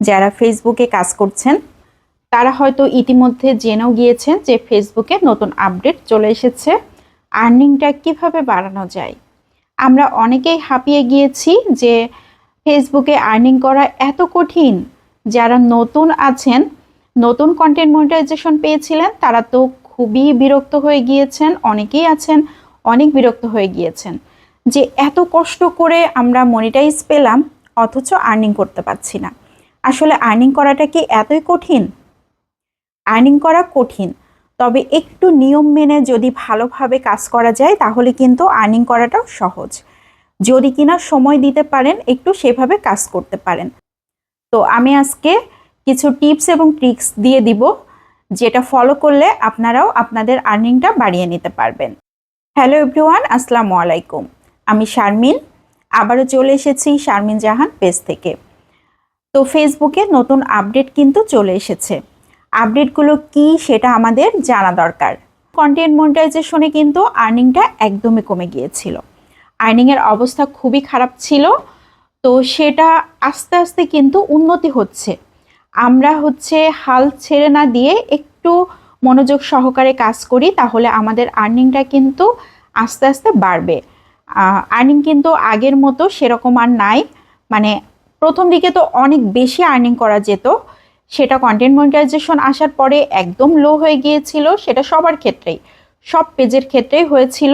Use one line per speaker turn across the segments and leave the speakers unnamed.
যারা ফেসবুকে কাজ করছেন তারা হয়তো ইতিমধ্যে জেনেও গিয়েছেন যে ফেসবুকে নতুন আপডেট চলে এসেছে। আর্নিংটা কিভাবে বাড়ানো যায়। আমরা অনেকেই হাঁপিয়ে গিয়েছি যে ফেসবুকে আর্নিং করা এত কঠিন। যারা নতুন আছেন, নতুন কন্টেন্ট মনিটাইজেশন পেয়েছিলেন, তারা তো খুবই বিরক্ত হয়ে গিয়েছেন। অনেকেই আছেন অনেক বিরক্ত হয়ে গিয়েছেন যে এত কষ্ট করে আমরা মনিটাইজ পেলাম অথচ আর্নিং করতে পারছি না। আসলে আর্নিং করাটা কি এতই কঠিন? আর্নিং করা কঠিন, তবে একটু নিয়ম মেনে যদি ভালোভাবে কাজ করা যায় তাহলে কিন্তু আর্নিং করাটাও সহজ। যদি কিনা সময় দিতে পারেন, একটু সেভাবে কাজ করতে পারেন। তো আমি আজকে কিছু টিপস এবং ট্রিক্স দিয়ে দিব, যেটা ফলো করলে আপনারাও আপনাদের আর্নিংটা বাড়িয়ে নিতে পারবেন। হ্যালো এভরিওয়ান, আসসালামু আলাইকুম। আমি শারমিন, আবারও চলে এসেছি শারমিন জাহান পেজ থেকে। তো ফেসবুকে নতুন আপডেট কিন্তু চলে এসেছে। আপডেটগুলো কি সেটা আমাদের জানা দরকার। কন্টেন্ট মনিটাইজেশনে কিন্তু আর্নিংটা একদমই কমে গিয়েছিল। আর্নিংয়ের অবস্থা খুবই খারাপ ছিল। তো সেটা আস্তে আস্তে কিন্তু উন্নতি হচ্ছে। আমরা হাল ছেড়ে না দিয়ে একটু মনোযোগ সহকারে কাজ করি, তাহলে আমাদের আর্নিংটা কিন্তু আস্তে আস্তে বাড়বে। আর্নিং কিন্তু আগের মতো সেরকম আর নাই। মানে প্রথম দিকে তো অনেক বেশি আর্নিং করা যেত, সেটা কন্টেন্ট মনিটাইজেশন আসার পরে একদম লো হয়ে গিয়েছিল। সেটা সবার ক্ষেত্রেই, সব পেজের ক্ষেত্রেই হয়েছিল।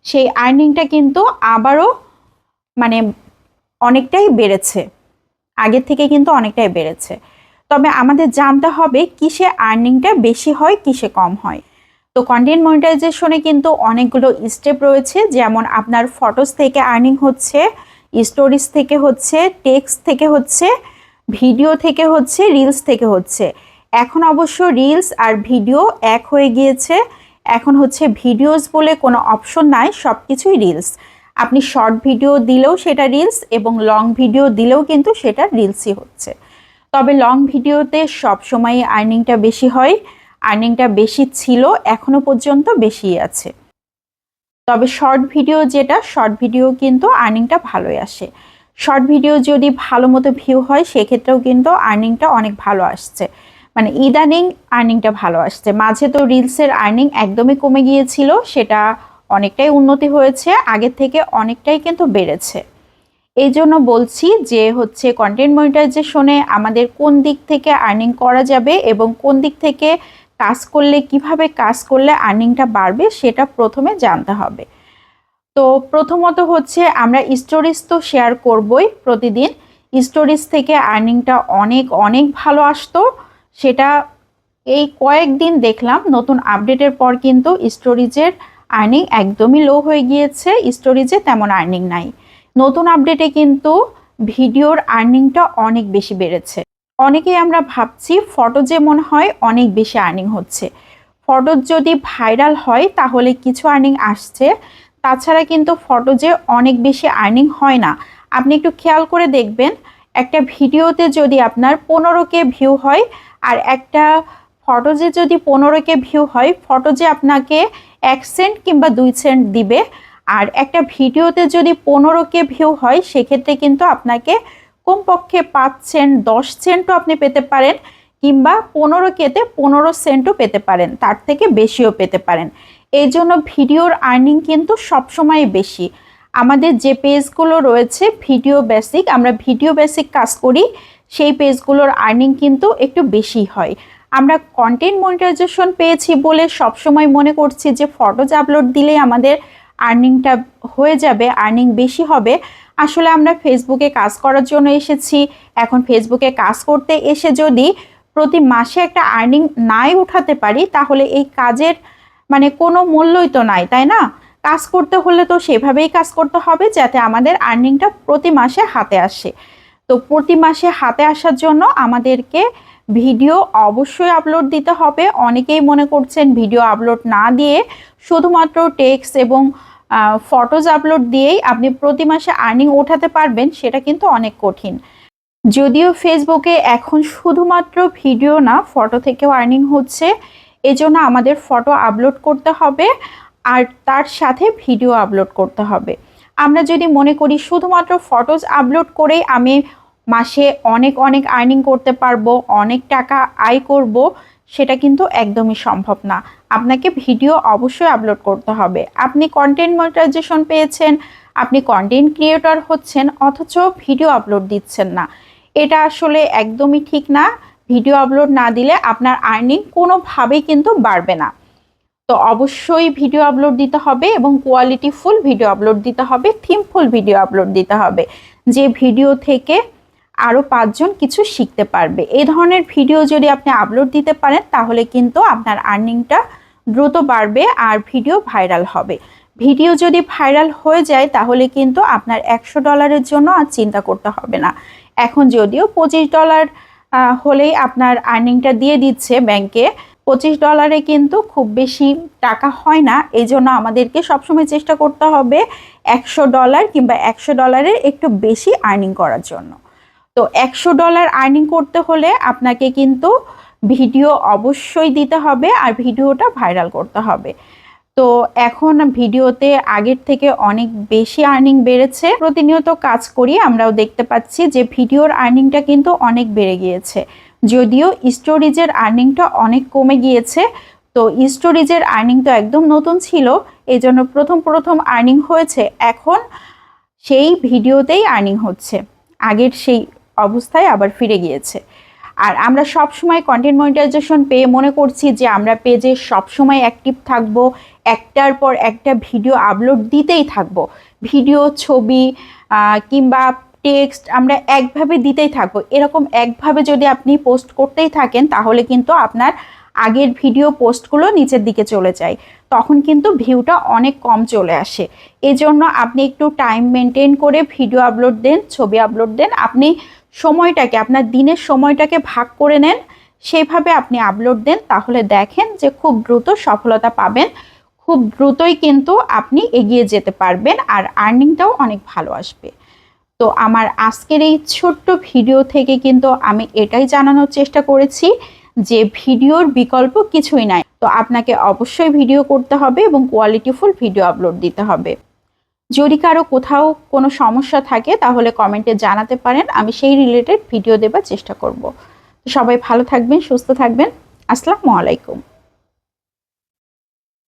সেই আর্নিংটা কিন্তু আবারও মানে অনেকটাই বেড়েছে, আগের থেকে কিন্তু অনেকটাই বেড়েছে। তবে আমাদের জানতে হবে কিসে আর্নিংটা বেশি হয়, কিসে কম হয়। তো কন্টেন্ট মনিটাইজেশনে কিন্তু অনেকগুলো স্টেপ রয়েছে, যেমন আপনার ফটোস থেকে আর্নিং হচ্ছে, স্টোরিজ থেকে হচ্ছে, টেক্সট থেকে হচ্ছে, ভিডিও থেকে হচ্ছে, রিলস থেকে হচ্ছে। এখন অবশ্য রিলস আর ভিডিও এক হয়ে গিয়েছে। এখন ভিডিওস বলে কোনো অপশন নাই, সব কিছুই রিলস। আপনি শর্ট ভিডিও দিলেও সেটা রিলস এবং লং ভিডিও দিলেও কিন্তু সেটা রিলসই হচ্ছে। তবে লং ভিডিওতে সবসময় আর্নিংটা বেশি হয়, আর্নিংটা বেশি ছিল, এখনো পর্যন্ত বেশি আছে। তবে শর্ট ভিডিও কিন্তু আর্নিংটা ভালোই আসে। শর্ট ভিডিও যদি ভালো মতো ভিউ হয় সেক্ষেত্রেও কিন্তু আর্নিংটা অনেক ভালো আসছে। মানে ইদানিং আর্নিংটা ভালো আসছে। মাঝে তো রিলসের আর্নিং একদমই কমে গিয়েছিল, সেটা অনেকটাই উন্নতি হয়েছে, আগের থেকে অনেকটাই কিন্তু বেড়েছে। এই জন্য বলছি যে কন্টেন্ট মনিটাইজেশনে আমাদের কোন দিক থেকে আর্নিং করা যাবে এবং কোন দিক থেকে কাজ করলে, কিভাবে কাজ করলে আর্নিংটা বাড়বে সেটা প্রথমে জানতে হবে। তো প্রথমত আমরা স্টোরিজ তো শেয়ার করবই প্রতিদিন। স্টোরিজ থেকে আর্নিংটা অনেক অনেক ভালো আসতো। সেটা এই কয়েকদিন দেখলাম নতুন আপডেটের পর কিন্তু স্টোরিজের আর্নিং একদমই লো হয়ে গিয়েছে, স্টোরিজে তেমন আর্নিং নাই। নতুন আপডেটে কিন্তু ভিডিওর আর্নিংটা অনেক বেশি বেড়েছে। অনেকেই আমরা ভাবছি ফটো মনে হয় অনেক বেশি আর্নিং হচ্ছে। ফটো যদি ভাইরাল হয় তাহলে কিছু আর্নিং আসছে, তাছাড়া কিন্তু ফটো অনেক বেশি আর্নিং হয় না। আপনি একটু খেয়াল করে দেখবেন, একটা ভিডিওতে যদি আপনার 15K ভিউ হয় আর একটা ফটো যদি 15K ভিউ হয়, ফটো আপনাকে 1 সেন্ট কিংবা 2 সেন্ট দিবে। আর একটা ভিডিওতে যদি 15K ভিউ হয় সেক্ষেত্রে কিন্তু আপনাকে কমপক্ষে 5 সেন্ট 10 সেন্টও আপনি পেতে পারেন, কিংবা 15K-তে 15 সেন্টও পেতে পারেন, তার থেকে বেশিও পেতে পারেন। এই জন্য ভিডিওর আর্নিং কিন্তু সবসময় বেশি। আমাদের যে পেজগুলো রয়েছে ভিডিও বেসিক, আমরা ভিডিও বেসিক কাজ করি, সেই পেজগুলোর আর্নিং কিন্তু একটু বেশি হয়। আমরা কন্টেন্ট মনিটাইজেশন পেয়েছি বলে সবসময় মনে করছি যে ফটোজ আপলোড দিলেই আমাদের আর্নিংটা হয়ে যাবে, আর্নিং বেশি হবে। আসলে আমরা ফেসবুকে কাজ করার জন্য এসেছি। এখন ফেসবুকে কাজ করতে এসে যদি প্রতি মাসে একটা আর্নিং নাই উঠাতে পারি তাহলে এই কাজের কোনো মূল্যই তো নাই, তাই না? কাজ করতে হলে তো সেভাবেই কাজ করতে হবে যাতে আমাদের আর্নিংটা প্রতি মাসে হাতে আসে। তো প্রতি মাসে হাতে আসার জন্য আমাদেরকে ভিডিও অবশ্যই আপলোড দিতে হবে। অনেকেই মনে করছেন ভিডিও আপলোড না দিয়ে শুধুমাত্র টেক্সট এবং ফটোজ আপলোড দিয়েই আপনি প্রতি মাসে আর্নিং ওঠাতে পারবেন, সেটা কিন্তু অনেক কঠিন। যদিও ফেসবুকে এখন শুধুমাত্র ভিডিও না, ফটো থেকেও আর্নিং হচ্ছে। এজন্য আমাদের ফটো আপলোড করতে হবে আর তার সাথে ভিডিও আপলোড করতে হবে। আমরা যদি মনে করি শুধুমাত্র ফটোজ আপলোড করেই আমি মাসে অনেক অনেক আর্নিং করতে পারবো, অনেক টাকা আয় করব, সেটা কিন্তু একদমই সম্ভব না। আপনাকে ভিডিও অবশ্যই আপলোড করতে হবে। আপনি কন্টেন্ট মনিটাইজেশন পেয়েছেন, আপনি কন্টেন্ট ক্রিয়েটর হচ্ছেন, অথচ ভিডিও আপলোড দিচ্ছেন না। এটা আসলে একদমই ঠিক না। ভিডিও আপলোড না দিলে আপনার আর্নিং কোনোভাবেই কিন্তু বাড়বে না। তো অবশ্যই ভিডিও আপলোড দিতে হবে এবং কোয়ালিটিফুল ভিডিও আপলোড দিতে হবে, থিমফুল ভিডিও আপলোড দিতে হবে, যে ভিডিও থেকে আরও 5 জন কিছু শিখতে পারবে। এই ধরনের ভিডিও যদি আপনি আপলোড দিতে পারেন তাহলে কিন্তু আপনার আর্নিংটা দ্রুত বাড়বে আর ভিডিও ভাইরাল হবে। ভিডিও যদি ভাইরাল হয়ে যায় তাহলে কিন্তু আপনার $100 জন্য আর চিন্তা করতে হবে না। এখন যদিও $25 হলেই আপনার আর্নিংটা দিয়ে দিচ্ছে ব্যাংকে, $25 কিন্তু খুব বেশি টাকা হয় না। এই জন্য আমাদেরকে সবসময় চেষ্টা করতে হবে $100 কিংবা $100 একটু বেশি আর্নিং করার জন্য। তো $100 আর্নিং করতে হলে আপনাকে কিন্তু ভিডিও অবশ্যই দিতে হবে আর ভিডিওটা ভাইরাল করতে হবে। তো এখন ভিডিওতে আগের থেকে অনেক বেশি আর্নিং বেড়েছে। প্রতিনিয়ত কাজ করি, আমরাও দেখতে পাচ্ছি যে ভিডিওর আর্নিংটা কিন্তু অনেক বেড়ে গিয়েছে। যদিও স্টোরেজের আর্নিংটা অনেক কমে গিয়েছে। তো স্টোরেজের আর্নিং তো একদম নতুন ছিল, এই জন্য প্রথম আর্নিং হয়েছে, এখন সেই ভিডিওতেই আর্নিং হচ্ছে, আগের সেই অবস্থায় আবার ফিরে গিয়েছে। আর আমরা সব সময় কন্টেন্ট মনিটাইজেশন পেয়ে মনে করছি যে আমরা পেজে সব সময় অ্যাক্টিভ থাকব, একটার পর একটা ভিডিও আপলোড দিতেই থাকব, ভিডিও, ছবি কিংবা টেক্সট আমরা একভাবে দিতেই থাকব। এরকম একভাবে যদি আপনি পোস্ট করতেই থাকেন তাহলে কিন্তু আপনার আগের ভিডিও পোস্টগুলো নিচের দিকে চলে যায়, তখন কিন্তু ভিউটা অনেক কম চলে আসে। এজন্য আপনি একটু টাইম মেনটেন করে ভিডিও আপলোড দেন, ছবি আপলোড দেন। আপনি সময়টাকে, আপনার দিনের সময়টাকে ভাগ করে নেন, সেইভাবে আপনি আপলোড দেন, তাহলে দেখেন যে খুব দ্রুত সফলতা পাবেন, খুব দ্রুতই কিন্তু আপনি এগিয়ে যেতে পারবেন আর আর্নিংটাও অনেক ভালো আসবে। তো আমার আজকের এই ছোট্ট ভিডিও থেকে কিন্তু আমি এটাই জানানোর চেষ্টা করেছি যে ভিডিওর বিকল্প কিছুই নাই। তো আপনাকে অবশ্যই ভিডিও করতে হবে এবং কোয়ালিটিফুল ভিডিও আপলোড দিতে হবে। যদি কারো কোথাও কোনো সমস্যা থাকে তাহলে কমেন্টে জানাতে পারেন, আমি সেই রিলেটেড ভিডিও দেবার চেষ্টা করব। তো সবাই ভালো থাকবেন, সুস্থ থাকবেন। আসসালামু আলাইকুম।